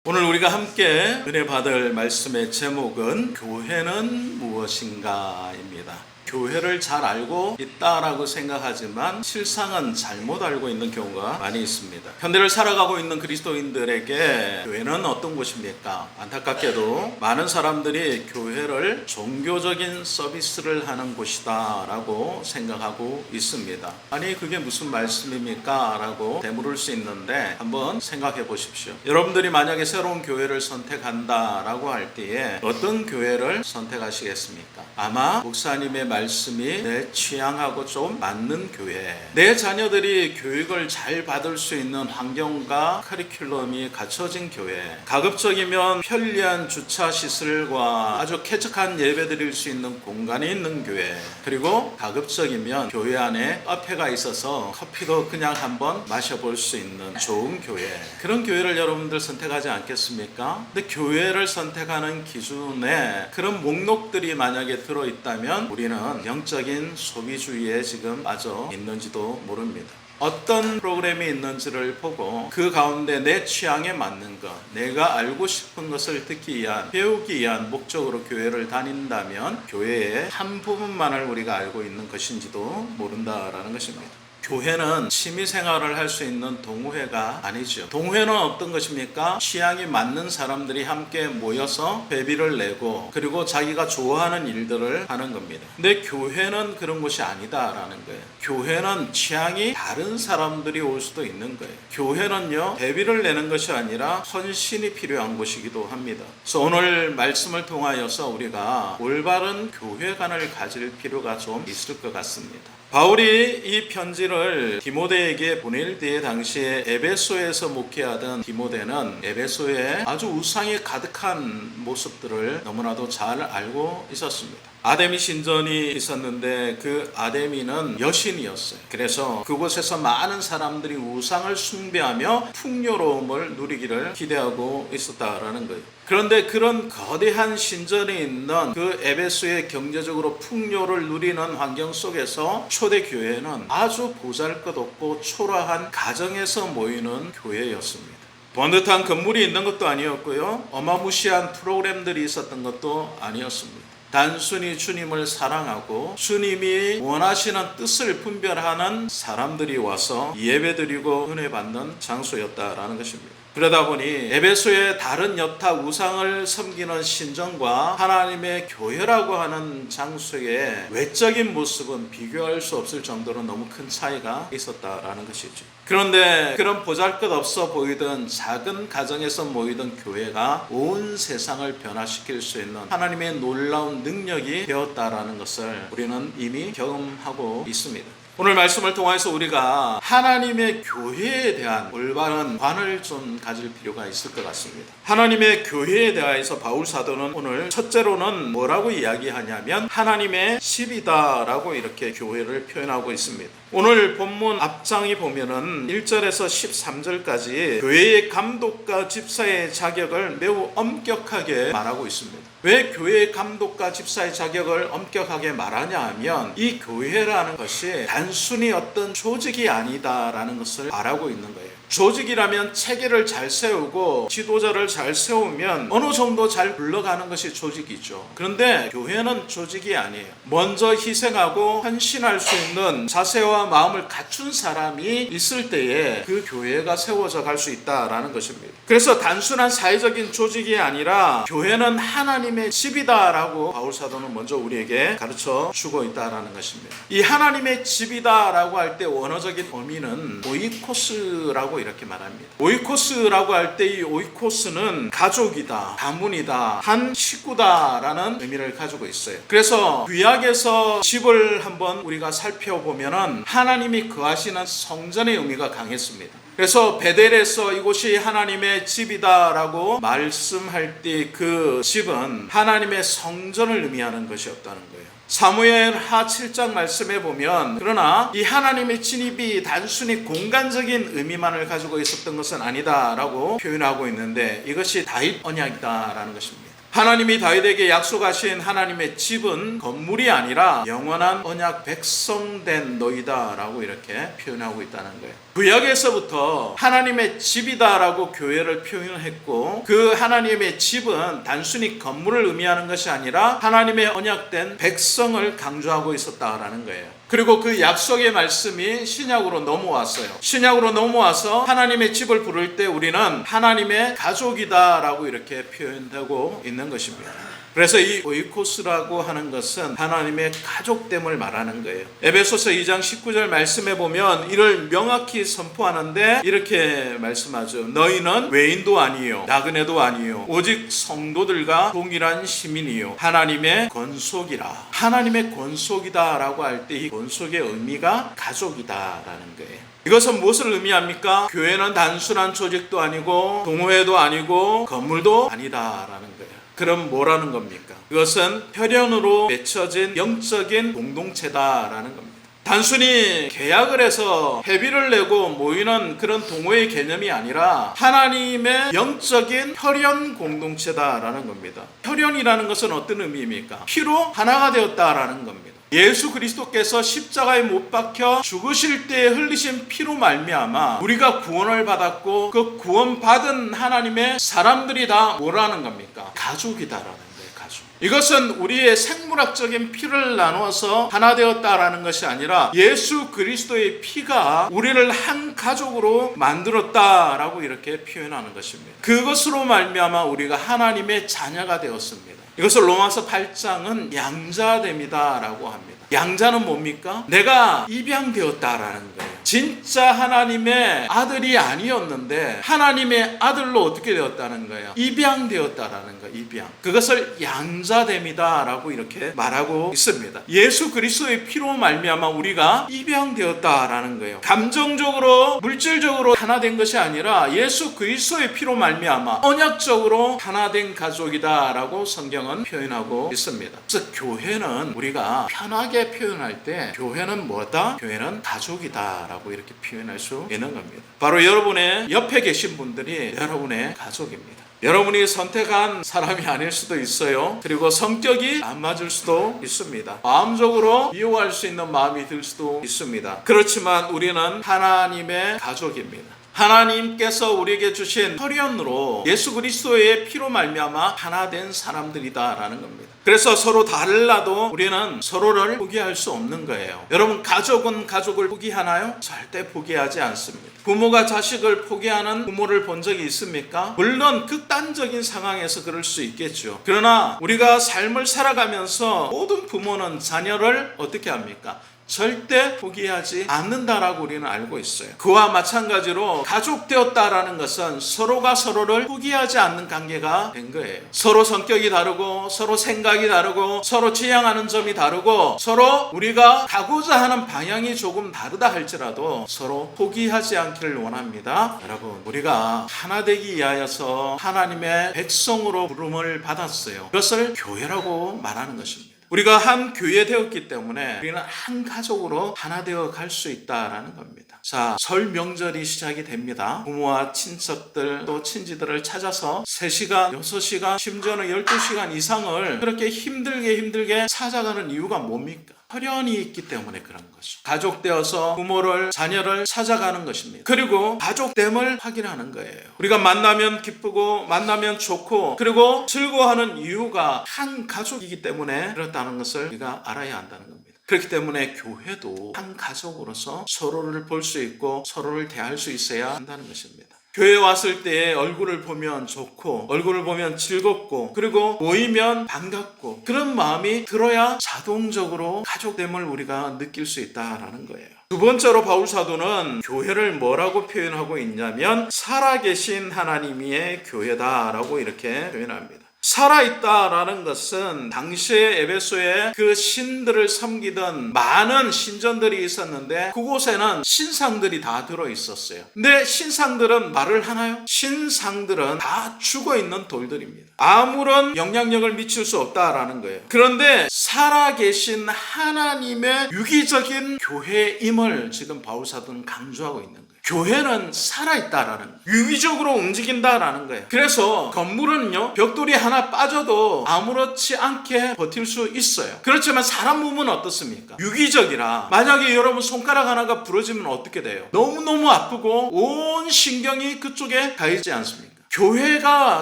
오늘 우리가 함께 은혜 받을 말씀의 제목은 교회는 무엇인가입니다. 교회를 잘 알고 있다라고 생각하지만 실상은 잘못 알고 있는 경우가 많이 있습니다. 현대를 살아가고 있는 그리스도인들에게 교회는 어떤 곳입니까? 안타깝게도 많은 사람들이 교회를 종교적인 서비스를 하는 곳이다 라고 생각하고 있습니다. 아니 그게 무슨 말씀입니까? 라고 되물을 수 있는데 한번 생각해 보십시오. 여러분들이 만약에 새로운 교회를 선택한다 라고 할 때에 어떤 교회를 선택하시겠습니까? 아마 목사님의 말씀이 내 취향하고 좀 맞는 교회, 내 자녀들이 교육을 잘 받을 수 있는 환경과 커리큘럼이 갖춰진 교회, 가급적이면 편리한 주차 시설과 아주 쾌적한 예배 드릴 수 있는 공간이 있는 교회, 그리고 가급적이면 교회 안에 카페가 있어서 커피도 그냥 한번 마셔볼 수 있는 좋은 교회, 그런 교회를 여러분들 선택하지 않겠습니까? 근데 교회를 선택하는 기준에 그런 목록들이 만약에 들어있다면 우리는 영적인 소비주의에 지금 빠져 있는지도 모릅니다. 어떤 프로그램이 있는지를 보고 그 가운데 내 취향에 맞는 것, 내가 알고 싶은 것을 듣기 위한, 배우기 위한 목적으로 교회를 다닌다면 교회의 한 부분만을 우리가 알고 있는 것인지도 모른다라는 것입니다. 교회는 취미생활을 할 수 있는 동호회가 아니죠. 동호회는 어떤 것입니까? 취향이 맞는 사람들이 함께 모여서 회비를 내고 그리고 자기가 좋아하는 일들을 하는 겁니다. 근데 교회는 그런 곳이 아니다라는 거예요. 교회는 취향이 다른 사람들이 올 수도 있는 거예요. 교회는요, 회비를 내는 것이 아니라 헌신이 필요한 곳이기도 합니다. 그래서 오늘 말씀을 통하여서 우리가 올바른 교회관을 가질 필요가 좀 있을 것 같습니다. 바울이 이 편지를 디모데에게 보낼 때에 당시에 에베소에서 목회하던 디모데는 에베소에 아주 우상이 가득한 모습들을 너무나도 잘 알고 있었습니다. 아데미 신전이 있었는데 그 아데미는 여신이었어요. 그래서 그곳에서 많은 사람들이 우상을 숭배하며 풍요로움을 누리기를 기대하고 있었다라는 거예요. 그런데 그런 거대한 신전이 있는 그 에베소의 경제적으로 풍요를 누리는 환경 속에서 초대교회는 아주 보잘것없고 초라한 가정에서 모이는 교회였습니다. 번듯한 건물이 있는 것도 아니었고요, 어마무시한 프로그램들이 있었던 것도 아니었습니다. 단순히 주님을 사랑하고 주님이 원하시는 뜻을 분별하는 사람들이 와서 예배드리고 은혜 받는 장소였다라는 것입니다. 그러다 보니 에베소의 다른 여타 우상을 섬기는 신전과 하나님의 교회라고 하는 장소의 외적인 모습은 비교할 수 없을 정도로 너무 큰 차이가 있었다라는 것이죠. 그런데 그런 보잘것없어 보이던 작은 가정에서 모이던 교회가 온 세상을 변화시킬 수 있는 하나님의 놀라운 능력이 되었다라는 것을 우리는 이미 경험하고 있습니다. 오늘 말씀을 통해서 우리가 하나님의 교회에 대한 올바른 관을 좀 가질 필요가 있을 것 같습니다. 하나님의 교회에 대해서 바울 사도는 오늘 첫째로는 뭐라고 이야기하냐면 하나님의 집이다 라고 이렇게 교회를 표현하고 있습니다. 오늘 본문 앞장이 보면은 1절에서 13절까지 교회의 감독과 집사의 자격을 매우 엄격하게 말하고 있습니다. 왜 교회의 감독과 집사의 자격을 엄격하게 말하냐 하면 이 교회라는 것이 단순히 어떤 조직이 아니다라는 것을 말하고 있는 거예요. 조직이라면 체계를 잘 세우고 지도자를 잘 세우면 어느 정도 잘 굴러가는 것이 조직이죠. 그런데 교회는 조직이 아니에요. 먼저 희생하고 헌신할 수 있는 자세와 마음을 갖춘 사람이 있을 때에 그 교회가 세워져 갈 수 있다라는 것입니다. 그래서 단순한 사회적인 조직이 아니라 교회는 하나님의 집이다라고 바울 사도는 먼저 우리에게 가르쳐 주고 있다라는 것입니다. 이 하나님의 집이다라고 할 때 원어적인 의미는 오이코스라고 이렇게 말합니다. 오이코스라고 할 때 이 오이코스는 가족이다, 가문이다, 한 식구다라는 의미를 가지고 있어요. 그래서 구약에서 집을 한번 우리가 살펴보면은 하나님이 거하시는 성전의 의미가 강했습니다. 그래서 베델에서 이곳이 하나님의 집이다라고 말씀할 때 그 집은 하나님의 성전을 의미하는 것이었다는 거예요. 사무엘하 7장 말씀에 보면 그러나 이 하나님의 진입이 단순히 공간적인 의미만을 가지고 있었던 것은 아니다라고 표현하고 있는데 이것이 다윗 언약이다라는 것입니다. 하나님이 다윗에게 약속하신 하나님의 집은 건물이 아니라 영원한 언약 백성된 너희다라고 이렇게 표현하고 있다는 거예요. 구약에서부터 하나님의 집이다라고 교회를 표현했고, 그 하나님의 집은 단순히 건물을 의미하는 것이 아니라 하나님의 언약된 백성을 강조하고 있었다라는 거예요. 그리고 그 약속의 말씀이 신약으로 넘어왔어요. 신약으로 넘어와서 하나님의 집을 부를 때 우리는 하나님의 가족이다라고 이렇게 표현되고 있는 것입니다. 그래서 이 오이코스라고 하는 것은 하나님의 가족됨을 말하는 거예요. 에베소서 2장 19절 말씀에 보면 이를 명확히 선포하는데 이렇게 말씀하죠. 너희는 외인도 아니요 나그네도 아니요 오직 성도들과 동일한 시민이요 하나님의 권속이라. 하나님의 권속이다 라고 할 때 이 권속의 의미가 가족이다라는 거예요. 이것은 무엇을 의미합니까? 교회는 단순한 조직도 아니고 동호회도 아니고 건물도 아니다라는 거예요. 그럼 뭐라는 겁니까? 그것은 혈연으로 맺혀진 영적인 공동체다라는 겁니다. 단순히 계약을 해서 회비를 내고 모이는 그런 동호회 개념이 아니라 하나님의 영적인 혈연 공동체다라는 겁니다. 혈연이라는 것은 어떤 의미입니까? 피로 하나가 되었다라는 겁니다. 예수 그리스도께서 십자가에 못 박혀 죽으실 때 흘리신 피로 말미암아 우리가 구원을 받았고, 그 구원받은 하나님의 사람들이 다 뭐라는 겁니까? 가족이다라는 거예요. 가족. 이것은 우리의 생물학적인 피를 나누어서 하나 되었다라는 것이 아니라 예수 그리스도의 피가 우리를 한 가족으로 만들었다라고 이렇게 표현하는 것입니다. 그것으로 말미암아 우리가 하나님의 자녀가 되었습니다. 이것을 로마서 8장은 양자됨이다 라고 합니다. 양자는 뭡니까? 내가 입양되었다라는 거예요. 진짜 하나님의 아들이 아니었는데 하나님의 아들로 어떻게 되었다는 거예요? 입양되었다라는 거예요. 입양. 그것을 양자됨이다 라고 이렇게 말하고 있습니다. 예수 그리스도의 피로 말미암아 우리가 입양되었다라는 거예요. 감정적으로 물질적으로 하나 된 것이 아니라 예수 그리스도의 피로 말미암아 언약적으로 하나 된 가족이다 라고 성경은 표현하고 있습니다. 그래서 교회는 우리가 편하게 표현할 때 교회는 뭐다? 교회는 가족이다 라고 이렇게 표현할 수 있는 겁니다. 바로 여러분의 옆에 계신 분들이 여러분의 가족입니다. 여러분이 선택한 사람이 아닐 수도 있어요. 그리고 성격이 안 맞을 수도 있습니다. 마음적으로 미워할 수 있는 마음이 들 수도 있습니다. 그렇지만 우리는 하나님의 가족입니다. 하나님께서 우리에게 주신 혈연으로 예수 그리스도의 피로 말미암아 하나 된 사람들이다라는 겁니다. 그래서 서로 달라도 우리는 서로를 포기할 수 없는 거예요. 여러분, 가족은 가족을 포기하나요? 절대 포기하지 않습니다. 부모가 자식을 포기하는 부모를 본 적이 있습니까? 물론 극단적인 상황에서 그럴 수 있겠죠. 그러나 우리가 삶을 살아가면서 모든 부모는 자녀를 어떻게 합니까? 절대 포기하지 않는다라고 우리는 알고 있어요. 그와 마찬가지로 가족 되었다라는 것은 서로가 서로를 포기하지 않는 관계가 된 거예요. 서로 성격이 다르고 서로 생각이 다르고 서로 지향하는 점이 다르고 서로 우리가 가고자 하는 방향이 조금 다르다 할지라도 서로 포기하지 않기를 원합니다. 여러분, 우리가 하나 되기 위하여서 하나님의 백성으로 부름을 받았어요. 그것을 교회라고 말하는 것입니다. 우리가 한 교회 되었기 때문에 우리는 한 가족으로 하나 되어 갈 수 있다라는 겁니다. 자, 설 명절이 시작이 됩니다. 부모와 친척들 또 친지들을 찾아서 3시간, 6시간, 심지어는 12시간 이상을 그렇게 힘들게 찾아가는 이유가 뭡니까? 혈연이 있기 때문에 그런 거죠. 가족 되어서 부모를, 자녀를 찾아가는 것입니다. 그리고 가족됨을 확인하는 거예요. 우리가 만나면 기쁘고 만나면 좋고 그리고 즐거워하는 이유가 한 가족이기 때문에 그렇다는 것을 우리가 알아야 한다는 겁니다. 그렇기 때문에 교회도 한 가족으로서 서로를 볼 수 있고 서로를 대할 수 있어야 한다는 것입니다. 교회 왔을 때 얼굴을 보면 좋고 얼굴을 보면 즐겁고 그리고 모이면 반갑고 그런 마음이 들어야 자동적으로 가족됨을 우리가 느낄 수 있다라는 거예요. 두 번째로 바울 사도는 교회를 뭐라고 표현하고 있냐면 살아계신 하나님의 교회다라고 이렇게 표현합니다. 살아있다라는 것은 당시에 에베소에 그 신들을 섬기던 많은 신전들이 있었는데 그곳에는 신상들이 다 들어있었어요. 근데 신상들은 말을 하나요? 신상들은 다 죽어있는 돌들입니다. 아무런 영향력을 미칠 수 없다라는 거예요. 그런데 살아계신 하나님의 유기적인 교회임을 지금 바울 사도는 강조하고 있는 거예요. 교회는 살아있다라는, 유기적으로 움직인다라는 거예요. 그래서 건물은요, 벽돌이 하나 빠져도 아무렇지 않게 버틸 수 있어요. 그렇지만 사람 몸은 어떻습니까? 유기적이라 만약에 여러분 손가락 하나가 부러지면 어떻게 돼요? 너무너무 아프고 온 신경이 그쪽에 가 있지 않습니까? 교회가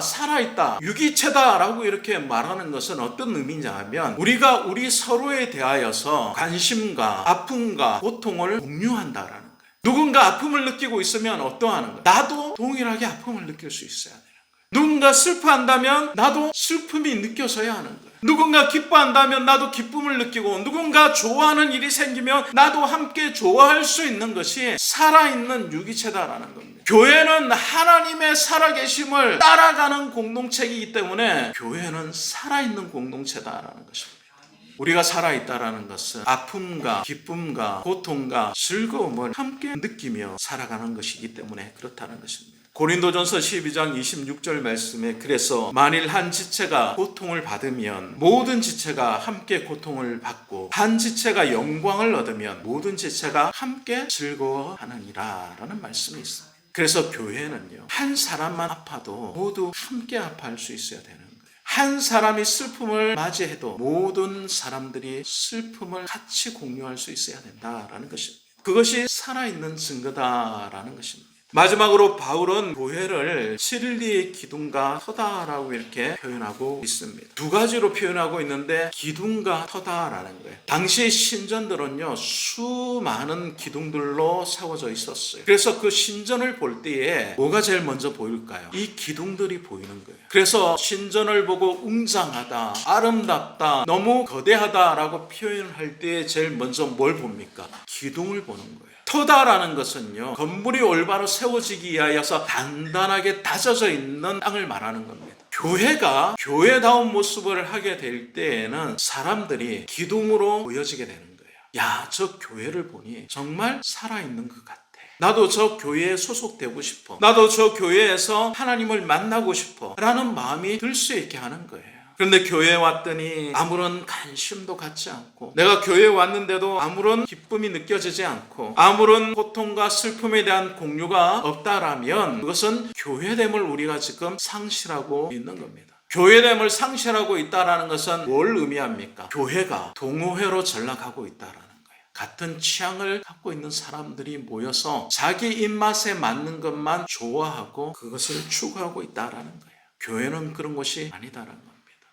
살아있다, 유기체다라고 이렇게 말하는 것은 어떤 의미냐 하면, 우리가 우리 서로에 대하여서 관심과 아픔과 고통을 공유한다라는 거예요. 누군가 아픔을 느끼고 있으면 어떠하는 거예요? 나도 동일하게 아픔을 느낄 수 있어야 되는 거예요. 누군가 슬퍼한다면 나도 슬픔이 느껴져야 하는 거예요. 누군가 기뻐한다면 나도 기쁨을 느끼고, 누군가 좋아하는 일이 생기면 나도 함께 좋아할 수 있는 것이 살아있는 유기체다라는 겁니다. 교회는 하나님의 살아계심을 따라가는 공동체이기 때문에 교회는 살아있는 공동체다라는 것입니다. 우리가 살아있다라는 것은 아픔과 기쁨과 고통과 즐거움을 함께 느끼며 살아가는 것이기 때문에 그렇다는 것입니다. 고린도전서 12장 26절 말씀에, 그래서 만일 한 지체가 고통을 받으면 모든 지체가 함께 고통을 받고, 한 지체가 영광을 얻으면 모든 지체가 함께 즐거워하느니라 라는 말씀이 있습니다. 그래서 교회는요, 한 사람만 아파도 모두 함께 아파할 수 있어야 되는 거예요. 한 사람이 슬픔을 맞이해도 모든 사람들이 슬픔을 같이 공유할 수 있어야 된다라는 것입니다. 그것이 살아있는 증거다라는 것입니다. 마지막으로 바울은 교회를 진리의 기둥과 터다라고 이렇게 표현하고 있습니다. 두 가지로 표현하고 있는데, 기둥과 터다라는 거예요. 당시 신전들은요, 수많은 기둥들로 세워져 있었어요. 그래서 그 신전을 볼 때에 뭐가 제일 먼저 보일까요? 이 기둥들이 보이는 거예요. 그래서 신전을 보고 웅장하다, 아름답다, 너무 거대하다라고 표현할 때 제일 먼저 뭘 봅니까? 기둥을 보는 거예요. 터다라는 것은요, 건물이 올바로 세워지기 위하여서 단단하게 다져져 있는 땅을 말하는 겁니다. 교회가 교회다운 모습을 하게 될 때에는 사람들이 기둥으로 보여지게 되는 거예요. 야, 저 교회를 보니 정말 살아있는 것 같아. 나도 저 교회에 소속되고 싶어. 나도 저 교회에서 하나님을 만나고 싶어 라는 마음이 들 수 있게 하는 거예요. 그런데 교회에 왔더니 아무런 관심도 갖지 않고, 내가 교회에 왔는데도 아무런 기쁨이 느껴지지 않고, 아무런 고통과 슬픔에 대한 공유가 없다라면, 그것은 교회됨을 우리가 지금 상실하고 있는 겁니다. 교회됨을 상실하고 있다는 것은 뭘 의미합니까? 교회가 동호회로 전락하고 있다라는 거예요. 같은 취향을 갖고 있는 사람들이 모여서 자기 입맛에 맞는 것만 좋아하고 그것을 추구하고 있다라는 거예요. 교회는 그런 곳이 아니다라는 겁니다.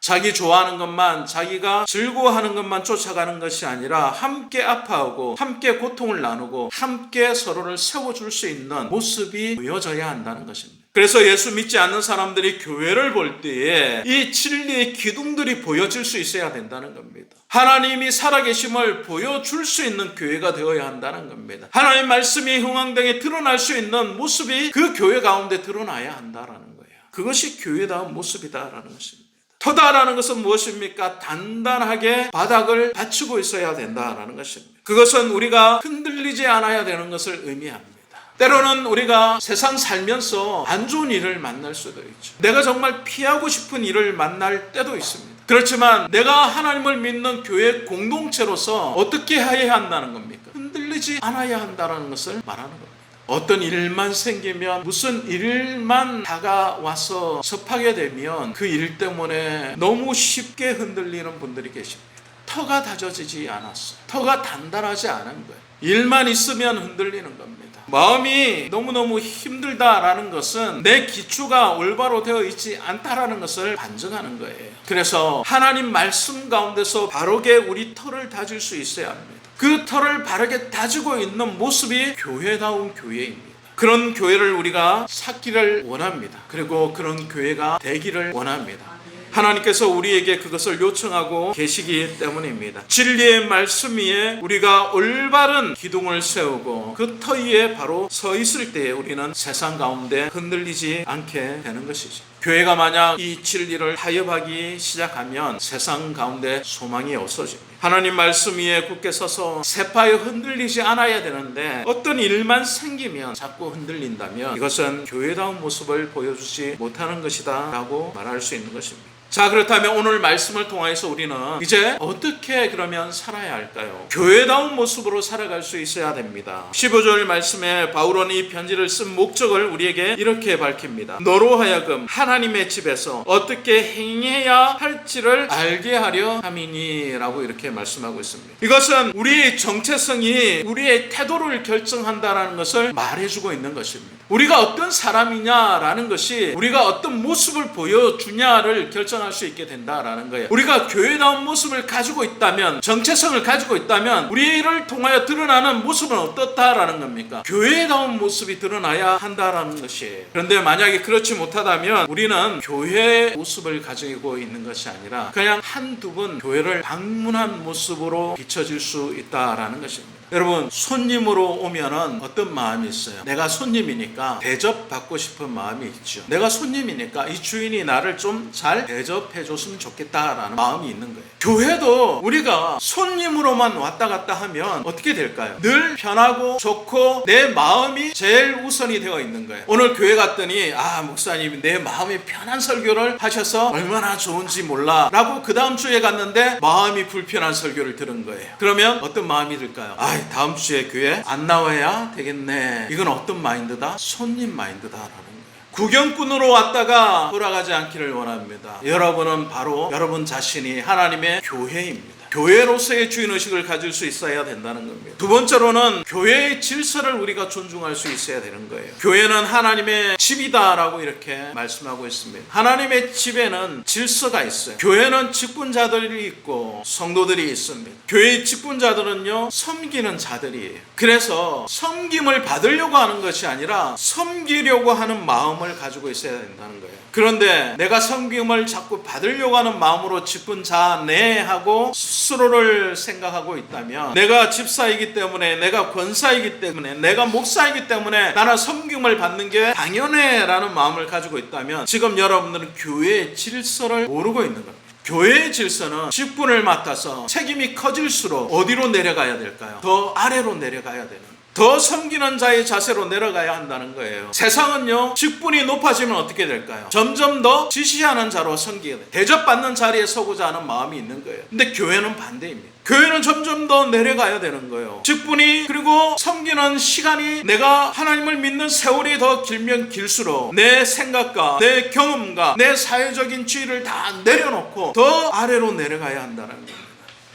자기 좋아하는 것만, 자기가 즐거워하는 것만 쫓아가는 것이 아니라 함께 아파하고 함께 고통을 나누고 함께 서로를 세워줄 수 있는 모습이 보여져야 한다는 것입니다. 그래서 예수 믿지 않는 사람들이 교회를 볼 때에 이 진리의 기둥들이 보여질 수 있어야 된다는 겁니다. 하나님이 살아계심을 보여줄 수 있는 교회가 되어야 한다는 겁니다. 하나님 말씀이 흥황당에 드러날 수 있는 모습이 그 교회 가운데 드러나야 한다는 거예요. 그것이 교회다운 모습이다라는 것입니다. 터다라는 것은 무엇입니까? 단단하게 바닥을 받치고 있어야 된다라는 것입니다. 그것은 우리가 흔들리지 않아야 되는 것을 의미합니다. 때로는 우리가 세상 살면서 안 좋은 일을 만날 수도 있죠. 내가 정말 피하고 싶은 일을 만날 때도 있습니다. 그렇지만 내가 하나님을 믿는 교회 공동체로서 어떻게 해야 한다는 겁니까? 흔들리지 않아야 한다는 것을 말하는 겁니다. 어떤 일만 생기면, 무슨 일만 다가와서 접하게 되면 그 일 때문에 너무 쉽게 흔들리는 분들이 계십니다. 터가 다져지지 않았어. 터가 단단하지 않은 거예요. 일만 있으면 흔들리는 겁니다. 마음이 너무너무 힘들다라는 것은 내 기초가 올바로 되어 있지 않다라는 것을 반증하는 거예요. 그래서 하나님 말씀 가운데서 바르게 우리 터를 다질 수 있어야 합니다. 그 터를 바르게 다지고 있는 모습이 교회다운 교회입니다. 그런 교회를 우리가 찾기를 원합니다. 그리고 그런 교회가 되기를 원합니다. 하나님께서 우리에게 그것을 요청하고 계시기 때문입니다. 진리의 말씀 위에 우리가 올바른 기둥을 세우고 그 터 위에 바로 서 있을 때에 우리는 세상 가운데 흔들리지 않게 되는 것이죠. 교회가 만약 이 진리를 타협하기 시작하면 세상 가운데 소망이 없어집니다. 하나님 말씀 위에 굳게 서서 세파에 흔들리지 않아야 되는데 어떤 일만 생기면 자꾸 흔들린다면 이것은 교회다운 모습을 보여주지 못하는 것이다 라고 말할 수 있는 것입니다. 자, 그렇다면 오늘 말씀을 통해서 우리는 이제 어떻게 그러면 살아야 할까요? 교회다운 모습으로 살아갈 수 있어야 됩니다. 15절 말씀에 바울은 이 편지를 쓴 목적을 우리에게 이렇게 밝힙니다. 너로 하여금 하나님의 집에서 어떻게 행해야 할지를 알게 하려 함이니 라고 이렇게 말씀하고 있습니다. 이것은 우리의 정체성이 우리의 태도를 결정한다는 것을 말해주고 있는 것입니다. 우리가 어떤 사람이냐라는 것이 우리가 어떤 모습을 보여주냐를 결정할 수 있게 된다라는 거예요. 우리가 교회다운 모습을 가지고 있다면, 정체성을 가지고 있다면 우리를 통하여 드러나는 모습은 어떻다라는 겁니까? 교회다운 모습이 드러나야 한다라는 것이에요. 그런데 만약에 그렇지 못하다면 우리는 교회의 모습을 가지고 있는 것이 아니라 그냥 한두 번 교회를 방문한 모습으로 비춰질 수 있다라는 것입니다. 여러분, 손님으로 오면은 어떤 마음이 있어요? 내가 손님이니까 대접받고 싶은 마음이 있죠. 내가 손님이니까 이 주인이 나를 좀 잘 대접해줬으면 좋겠다라는 마음이 있는 거예요. 교회도 우리가 손님으로만 왔다 갔다 하면 어떻게 될까요? 늘 편하고 좋고 내 마음이 제일 우선이 되어 있는 거예요. 오늘 교회 갔더니 목사님이 내 마음이 편한 설교를 하셔서 얼마나 좋은지 몰라 라고 그 다음 주에 갔는데 마음이 불편한 설교를 들은 거예요. 그러면 어떤 마음이 들까요? 다음 주에 교회 안 나와야 되겠네. 이건 어떤 마인드다? 손님 마인드다라는 거예요. 구경꾼으로 왔다가 돌아가지 않기를 원합니다. 여러분은 바로 여러분 자신이 하나님의 교회입니다. 교회로서의 주인의식을 가질 수 있어야 된다는 겁니다. 두 번째로는 교회의 질서를 우리가 존중할 수 있어야 되는 거예요. 교회는 하나님의 집이다라고 이렇게 말씀하고 있습니다. 하나님의 집에는 질서가 있어요. 교회는 직분자들이 있고 성도들이 있습니다. 교회의 직분자들은요, 섬기는 자들이에요. 그래서 섬김을 받으려고 하는 것이 아니라 섬기려고 하는 마음을 가지고 있어야 된다는 거예요. 그런데 내가 섬김을 자꾸 받으려고 하는 마음으로 직분자네하고 스스로를 생각하고 있다면, 내가 집사이기 때문에, 내가 권사이기 때문에, 내가 목사이기 때문에 나는 섬김을 받는 게 당연해 라는 마음을 가지고 있다면 지금 여러분들은 교회의 질서를 모르고 있는 겁니다. 교회의 질서는 직분을 맡아서 책임이 커질수록 어디로 내려가야 될까요? 더 아래로 내려가야 되는, 더 섬기는 자의 자세로 내려가야 한다는 거예요. 세상은요, 직분이 높아지면 어떻게 될까요? 점점 더 지시하는 자로 섬기게 돼요. 대접받는 자리에 서고자 하는 마음이 있는 거예요. 근데 교회는 반대입니다. 교회는 점점 더 내려가야 되는 거예요. 직분이, 그리고 섬기는 시간이, 내가 하나님을 믿는 세월이 더 길면 길수록 내 생각과 내 경험과 내 사회적인 지위를 다 내려놓고 더 아래로 내려가야 한다는 겁니다.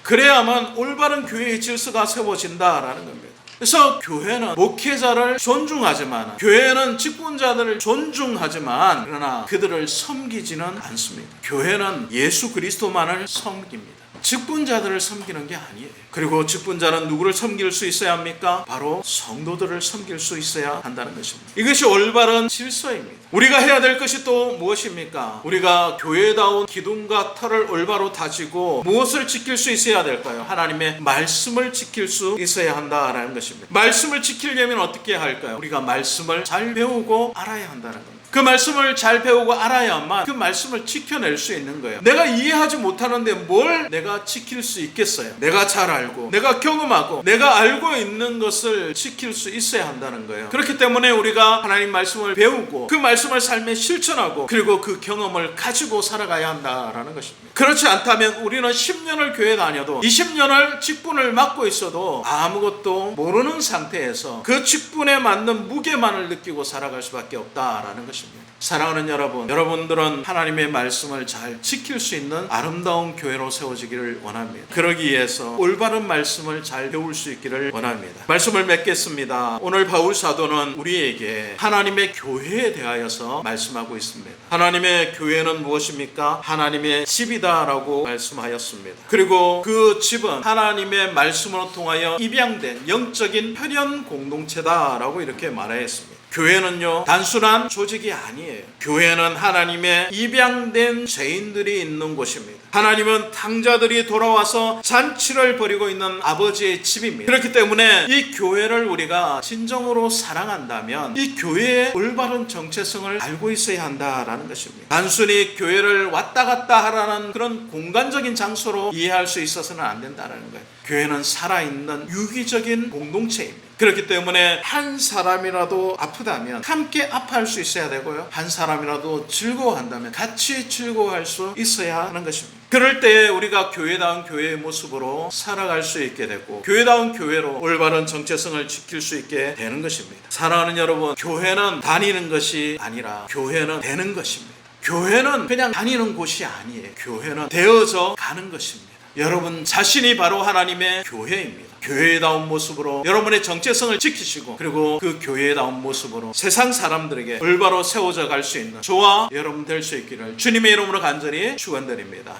그래야만 올바른 교회의 질서가 세워진다라는 겁니다. 그래서 교회는 목회자를 존중하지만, 교회는 직분자들을 존중하지만, 그러나 그들을 섬기지는 않습니다. 교회는 예수 그리스도만을 섬깁니다. 직분자들을 섬기는 게 아니에요. 그리고 직분자는 누구를 섬길 수 있어야 합니까? 바로 성도들을 섬길 수 있어야 한다는 것입니다. 이것이 올바른 질서입니다. 우리가 해야 될 것이 또 무엇입니까? 우리가 교회다운 기둥과 터를 올바로 다지고 무엇을 지킬 수 있어야 될까요? 하나님의 말씀을 지킬 수 있어야 한다라는 것입니다. 말씀을 지키려면 어떻게 할까요? 우리가 말씀을 잘 배우고 알아야 한다는 겁니다. 그 말씀을 잘 배우고 알아야만 그 말씀을 지켜낼 수 있는 거예요. 내가 이해하지 못하는데 뭘 내가 지킬 수 있겠어요? 내가 잘 알고, 내가 경험하고, 내가 알고 있는 것을 지킬 수 있어야 한다는 거예요. 그렇기 때문에 우리가 하나님 말씀을 배우고 그 말씀을 삶에 실천하고, 그리고 그 경험을 가지고 살아가야 한다라는 것입니다. 그렇지 않다면 우리는 10년을 교회 다녀도 20년을 직분을 맡고 있어도 아무것도 모르는 상태에서 그 직분에 맞는 무게만을 느끼고 살아갈 수밖에 없다라는 것입니다. 사랑하는 여러분, 여러분들은 하나님의 말씀을 잘 지킬 수 있는 아름다운 교회로 세워지기를 원합니다. 그러기 위해서 올바른 말씀을 잘 배울 수 있기를 원합니다. 말씀을 맺겠습니다. 오늘 바울 사도는 우리에게 하나님의 교회에 대하여서 말씀하고 있습니다. 하나님의 교회는 무엇입니까? 하나님의 집이다라고 말씀하였습니다. 그리고 그 집은 하나님의 말씀으로 통하여 입양된 영적인 혈연 공동체다라고 이렇게 말하였습니다. 교회는요, 단순한 조직이 아니에요. 교회는 하나님의 입양된 죄인들이 있는 곳입니다. 하나님은 탕자들이 돌아와서 잔치를 벌이고 있는 아버지의 집입니다. 그렇기 때문에 이 교회를 우리가 진정으로 사랑한다면 이 교회의 올바른 정체성을 알고 있어야 한다라는 것입니다. 단순히 교회를 왔다 갔다 하라는 그런 공간적인 장소로 이해할 수 있어서는 안 된다는 거예요. 교회는 살아있는 유기적인 공동체입니다. 그렇기 때문에 한 사람이라도 아프다면 함께 아파할 수 있어야 되고요. 한 사람이라도 즐거워한다면 같이 즐거워할 수 있어야 하는 것입니다. 그럴 때 우리가 교회다운 교회의 모습으로 살아갈 수 있게 되고 교회다운 교회로 올바른 정체성을 지킬 수 있게 되는 것입니다. 사랑하는 여러분, 교회는 다니는 것이 아니라 교회는 되는 것입니다. 교회는 그냥 다니는 곳이 아니에요. 교회는 되어져 가는 것입니다. 여러분 자신이 바로 하나님의 교회입니다. 교회다운 모습으로 여러분의 정체성을 지키시고 그리고 그 교회다운 모습으로 세상 사람들에게 올바로 세워져 갈 수 있는 저와 여러분 될 수 있기를 주님의 이름으로 간절히 축원드립니다.